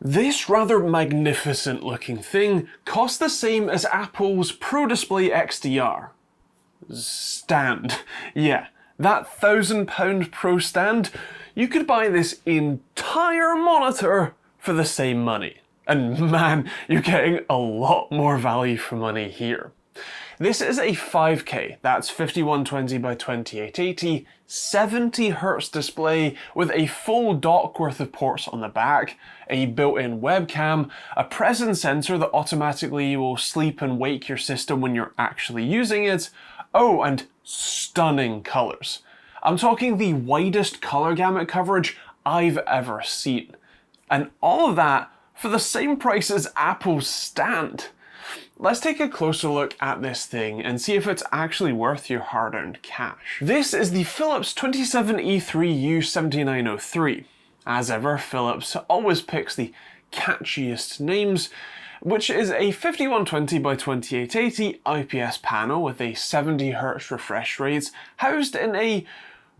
This rather magnificent looking thing costs the same as Apple's Pro Display XDR. Stand. Yeah, that £1,000 Pro stand, you could buy this entire monitor for the same money. And man, you're getting a lot more value for money here. This is a 5K, that's 5120 by 2880, 70Hz display with a full dock worth of ports on the back, a built-in webcam, a presence sensor that automatically will sleep and wake your system when you're actually using it, oh, and stunning colours. I'm talking the widest colour gamut coverage I've ever seen. And all of that for the same price as Apple's stand. Let's take a closer look at this thing and see if it's actually worth your hard-earned cash. This is the Philips 27E3U7903. As ever, Philips always picks the catchiest names, which is a 5120 by 2880 IPS panel with a 70Hz refresh rate, housed in a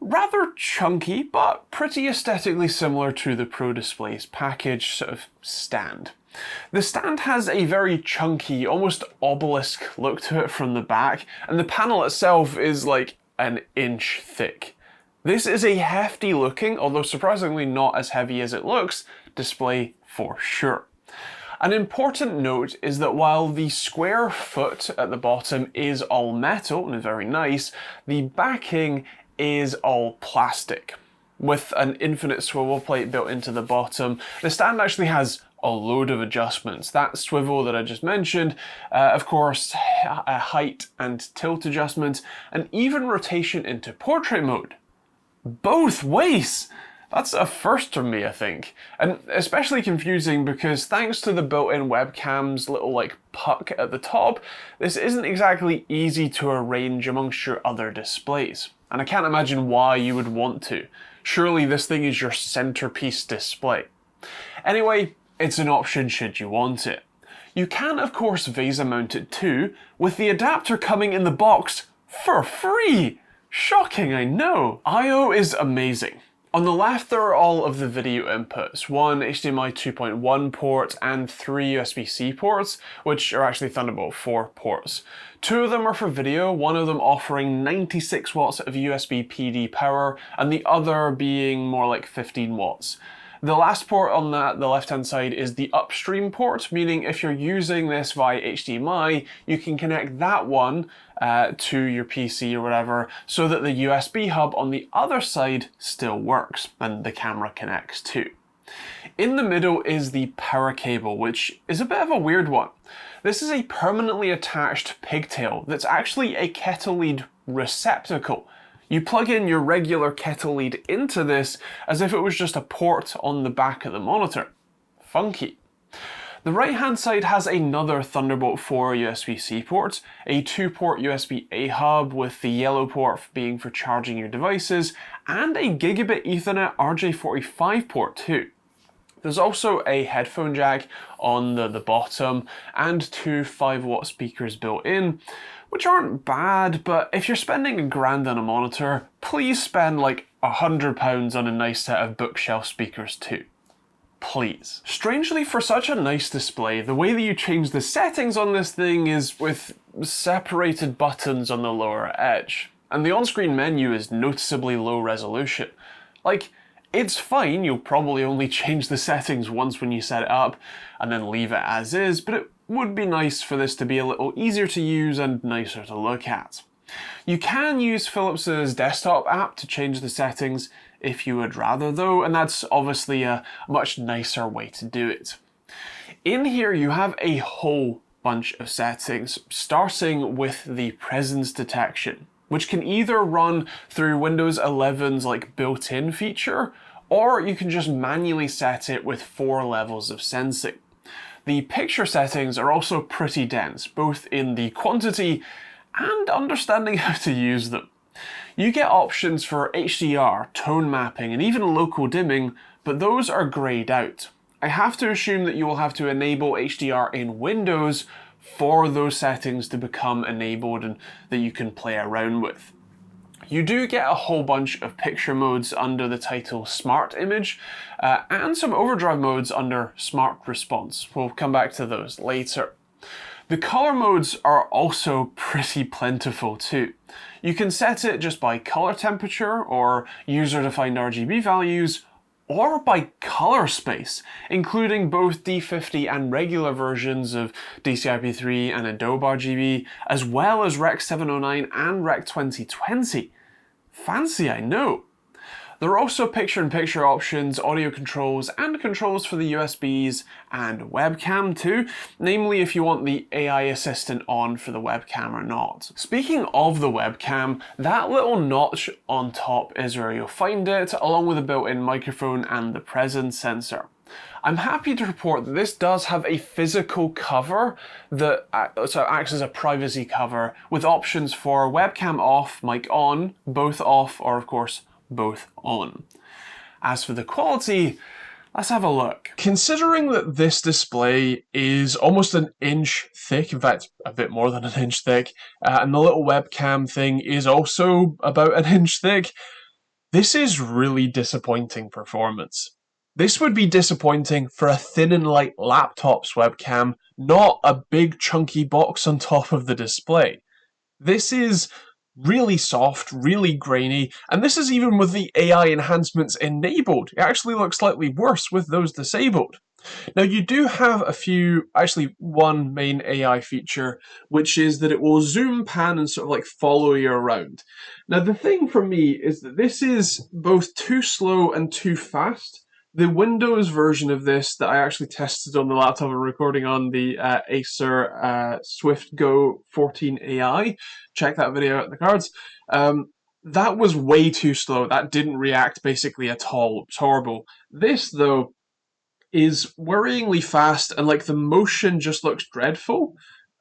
rather chunky but pretty aesthetically similar to the Pro Displays package sort of stand. The stand has a very chunky, almost obelisk look to it from the back, and the panel itself is like an inch thick. This is a hefty looking, although surprisingly not as heavy as it looks, display for sure. An important note is that while the square foot at the bottom is all metal and very nice, the backing is all plastic. With an infinite swivel plate built into the bottom, the stand actually has a load of adjustments. That swivel that I just mentioned, of course, a height and tilt adjustment, and even rotation into portrait mode. Both ways! That's a first for me, I think. And especially confusing because thanks to the built-in webcam's little like puck at the top, this isn't exactly easy to arrange amongst your other displays. And I can't imagine why you would want to. Surely this thing is your centerpiece display. Anyway, it's an option should you want it. You can of course VESA mount it too, with the adapter coming in the box for free! Shocking, I know! I/O is amazing. On the left there are all of the video inputs, one HDMI 2.1 port and 3 USB-C ports, which are actually Thunderbolt 4 ports. Two of them are for video, one of them offering 96 watts of USB PD power, and the other being more like 15 watts. The last port on the left-hand side is the upstream port, meaning if you're using this via HDMI, you can connect that one to your PC or whatever, so that the USB hub on the other side still works, and the camera connects too. In the middle is the power cable, which is a bit of a weird one. This is a permanently attached pigtail that's actually a kettle lead receptacle. You plug in your regular kettle lead into this as if it was just a port on the back of the monitor. Funky. The right hand side has another Thunderbolt 4 USB-C port, a 2-port USB-A hub with the yellow port being for charging your devices, and a gigabit Ethernet RJ45 port too. There's also a headphone jack on the bottom and two 5-watt speakers built in, which aren't bad, but if you're spending $1,000 on a monitor, please spend like £100 on a nice set of bookshelf speakers too. Please. Strangely, for such a nice display, the way that you change the settings on this thing is with separated buttons on the lower edge. And the on-screen menu is noticeably low resolution. Like, it's fine, you'll probably only change the settings once when you set it up, and then leave it as is, but it would be nice for this to be a little easier to use and nicer to look at. You can use Philips's desktop app to change the settings if you would rather though, and that's obviously a much nicer way to do it. In here you have a whole bunch of settings, starting with the presence detection, which can either run through Windows 11's like built-in feature, or you can just manually set it with 4 levels of sensing. The picture settings are also pretty dense, both in the quantity and understanding how to use them. You get options for HDR, tone mapping, and even local dimming, but those are grayed out. I have to assume that you will have to enable HDR in Windows for those settings to become enabled and that you can play around with. You do get a whole bunch of picture modes under the title Smart Image, and some overdrive modes under Smart Response. We'll come back to those later. The color modes are also pretty plentiful too. You can set it just by color temperature or user-defined RGB values, or by color space, including both D50 and regular versions of DCI-P3 and Adobe RGB, as well as Rec 709 and Rec 2020. Fancy, I know. There are also picture-in-picture options, audio controls, and controls for the USBs and webcam too, namely if you want the AI assistant on for the webcam or not. Speaking of the webcam, that little notch on top is where you'll find it, along with a built-in microphone and the presence sensor. I'm happy to report that this does have a physical cover that acts as a privacy cover with options for webcam off, mic on, both off, or of course both on. As for the quality, let's have a look. Considering that this display is almost an inch thick, in fact a bit more than an inch thick, and the little webcam thing is also about an inch thick, this is really disappointing performance. This would be disappointing for a thin and light laptop's webcam, not a big chunky box on top of the display. This is really soft, really grainy, and this is even with the AI enhancements enabled. It actually looks slightly worse with those disabled. Now you do have actually one main AI feature, which is that it will zoom, pan, and sort of like follow you around. Now the thing for me is that this is both too slow and too fast. The Windows version of this that I actually tested on the laptop I'm recording on, the Acer Swift Go 14 AI, check that video out in the cards, that was way too slow. That didn't react basically at all. It's horrible. This, though, is worryingly fast, and like the motion just looks dreadful.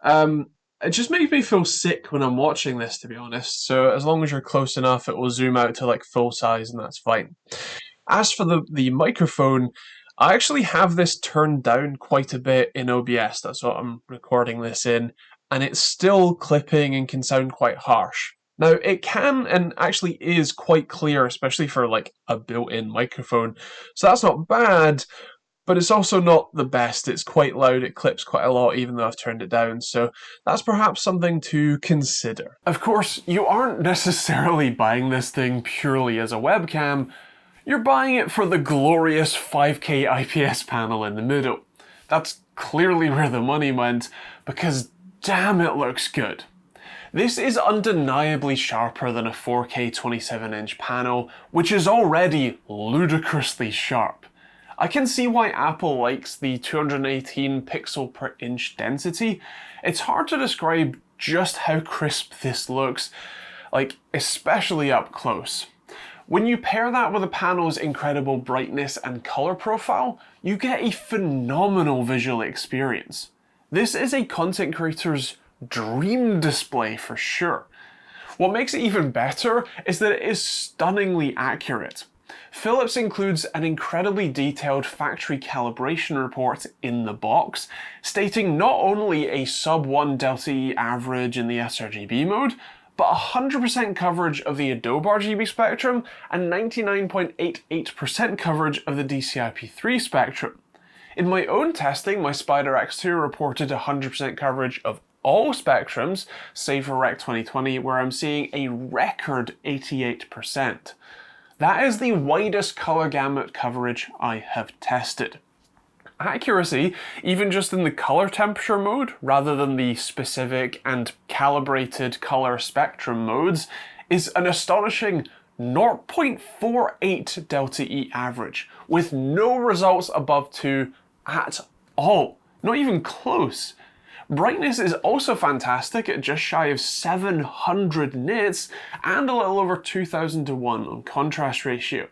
It just makes me feel sick when I'm watching this, to be honest. So as long as you're close enough, it will zoom out to like full size, and that's fine. As for the microphone, I actually have this turned down quite a bit in OBS, that's what I'm recording this in, and it's still clipping and can sound quite harsh. Now it can and actually is quite clear, especially for like a built-in microphone, so that's not bad, but it's also not the best. It's quite loud, it clips quite a lot even though I've turned it down, so that's perhaps something to consider. Of course, you aren't necessarily buying this thing purely as a webcam. You're buying it for the glorious 5K IPS panel in the middle. That's clearly where the money went, because damn it looks good. This is undeniably sharper than a 4K 27-inch panel, which is already ludicrously sharp. I can see why Apple likes the 218 pixel per inch density. It's hard to describe just how crisp this looks, like especially up close. When you pair that with a panel's incredible brightness and color profile, you get a phenomenal visual experience. This is a content creator's dream display for sure. What makes it even better is that it is stunningly accurate. Philips includes an incredibly detailed factory calibration report in the box, stating not only a sub 1 delta E average in the sRGB mode, but 100% coverage of the Adobe RGB spectrum and 99.88% coverage of the DCI-P3 spectrum. In my own testing, my Spider X2 reported 100% coverage of all spectrums, save for Rec 2020, where I'm seeing a record 88%. That is the widest color gamut coverage I have tested. Accuracy, even just in the color temperature mode, rather than the specific and calibrated color spectrum modes, is an astonishing 0.48 delta E average, with no results above 2 at all. Not even close. Brightness is also fantastic at just shy of 700 nits and a little over 2000 to 1 on contrast ratio.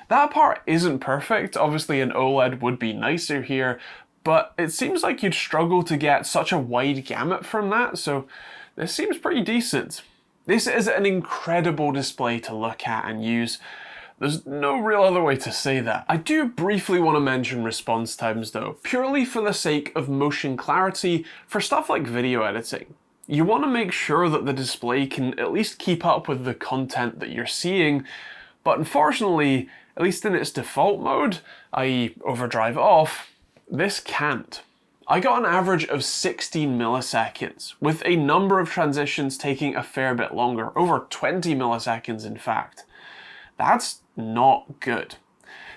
That part isn't perfect. Obviously an OLED would be nicer here, but it seems like you'd struggle to get such a wide gamut from that, so this seems pretty decent. This is an incredible display to look at and use. There's no real other way to say that. I do briefly want to mention response times though, purely for the sake of motion clarity for stuff like video editing. You want to make sure that the display can at least keep up with the content that you're seeing, but unfortunately, at least in its default mode, i.e. overdrive off, this can't. I got an average of 16 milliseconds, with a number of transitions taking a fair bit longer, over 20 milliseconds in fact. That's not good.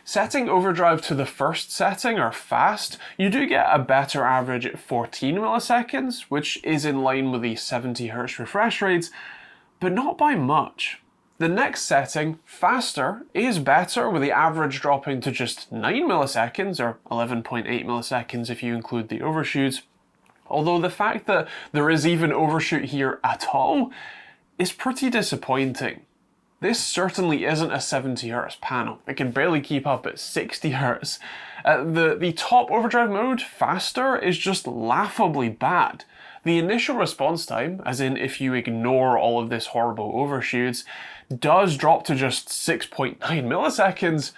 Setting overdrive to the first setting, or fast, you do get a better average at 14 milliseconds, which is in line with the 70 Hz refresh rates, but not by much. The next setting, faster, is better, with the average dropping to just 9 milliseconds, or 11.8 milliseconds if you include the overshoots. Although the fact that there is even overshoot here at all is pretty disappointing. This certainly isn't a 70 Hz panel. It can barely keep up at 60 Hz. The top overdrive mode, faster, is just laughably bad. The initial response time, as in if you ignore all of this horrible overshoots, does drop to just 6.9 milliseconds,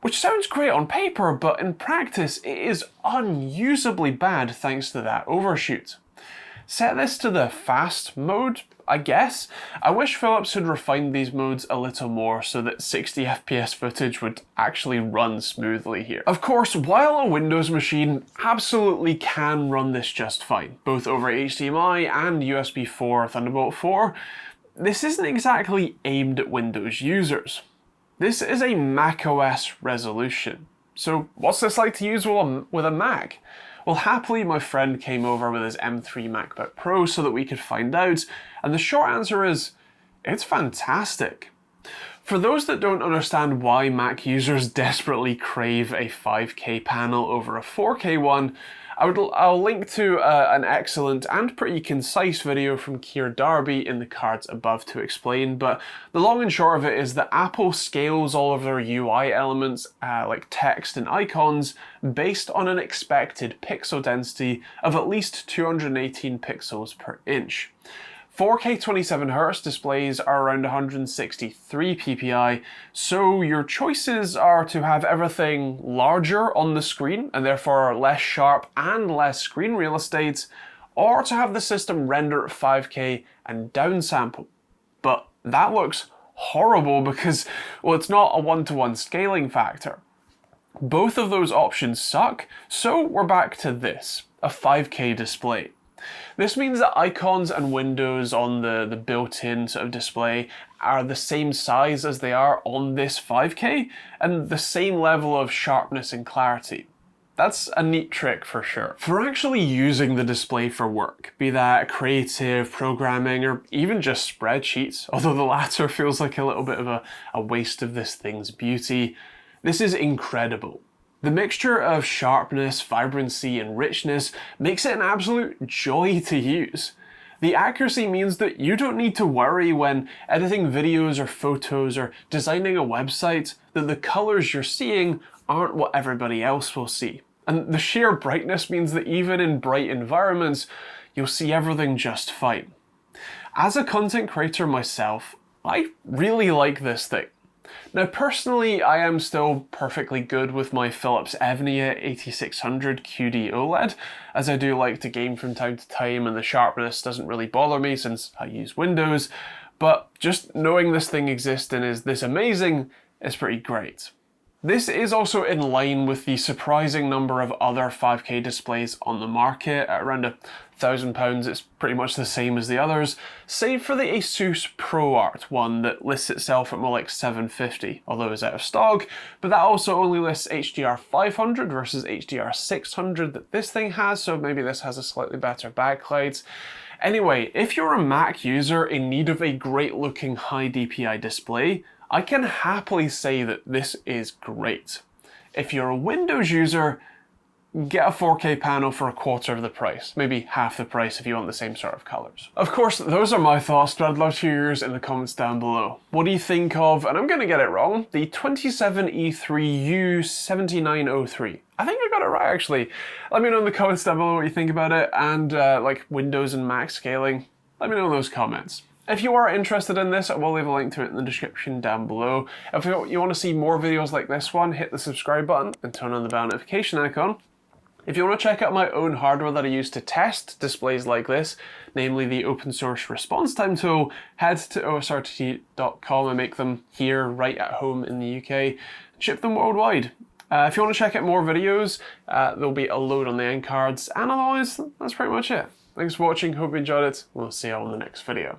which sounds great on paper, but in practice it is unusably bad thanks to that overshoot. Set this to the fast mode, I guess. I wish Philips had refined these modes a little more so that 60 FPS footage would actually run smoothly here. Of course, while a Windows machine absolutely can run this just fine, both over HDMI and USB 4 Thunderbolt 4, this isn't exactly aimed at Windows users. This is a macOS resolution. So what's this like to use with a Mac? Well, happily my friend came over with his M3 MacBook Pro so that we could find out, and the short answer is, it's fantastic. For those that don't understand why Mac users desperately crave a 5K panel over a 4K one, I'll link to an excellent and pretty concise video from Keir Darby in the cards above to explain, but the long and short of it is that Apple scales all of their UI elements, like text and icons, based on an expected pixel density of at least 218 pixels per inch. 4K 27Hz displays are around 163 ppi, so your choices are to have everything larger on the screen and therefore less sharp and less screen real estate, or to have the system render at 5K and downsample. But that looks horrible because, well, it's not a one-to-one scaling factor. Both of those options suck, so we're back to this, a 5K display. This means that icons and windows on the built-in sort of display are the same size as they are on this 5K, and the same level of sharpness and clarity. That's a neat trick for sure. For actually using the display for work, be that creative, programming, or even just spreadsheets, although the latter feels like a little bit of a waste of this thing's beauty, this is incredible. The mixture of sharpness, vibrancy, and richness makes it an absolute joy to use. The accuracy means that you don't need to worry when editing videos or photos or designing a website that the colors you're seeing aren't what everybody else will see. And the sheer brightness means that even in bright environments, you'll see everything just fine. As a content creator myself, I really like this thing. Now personally, I am still perfectly good with my Philips Evnia 8600 QD OLED, as I do like to game from time to time and the sharpness doesn't really bother me since I use Windows, but just knowing this thing exists and is this amazing is pretty great. This is also in line with the surprising number of other 5K displays on the market. At around £1,000, it's pretty much the same as the others, save for the Asus ProArt one that lists itself at more like $750, although it's out of stock, but that also only lists HDR 500 versus HDR 600 that this thing has, so maybe this has a slightly better backlight. Anyway, if you're a Mac user in need of a great looking high DPI display, I can happily say that this is great. If you're a Windows user, get a 4K panel for a quarter of the price, maybe half the price if you want the same sort of colors. Of course, those are my thoughts, but I'd love to hear yours in the comments down below. What do you think of, and I'm gonna get it wrong, the 27E3U7903? I think I got it right actually. Let me know in the comments down below what you think about it, and like Windows and Mac scaling, let me know in those comments. If you are interested in this, I will leave a link to it in the description down below. If you want to see more videos like this one, hit the subscribe button and turn on the bell notification icon. If you want to check out my own hardware that I use to test displays like this, namely the open source response time tool, head to osrtt.com and make them here right at home in the UK, ship them worldwide. If you want to check out more videos, there'll be a load on the end cards, and otherwise, that's pretty much it. Thanks for watching, hope you enjoyed it, we'll see you on the next video.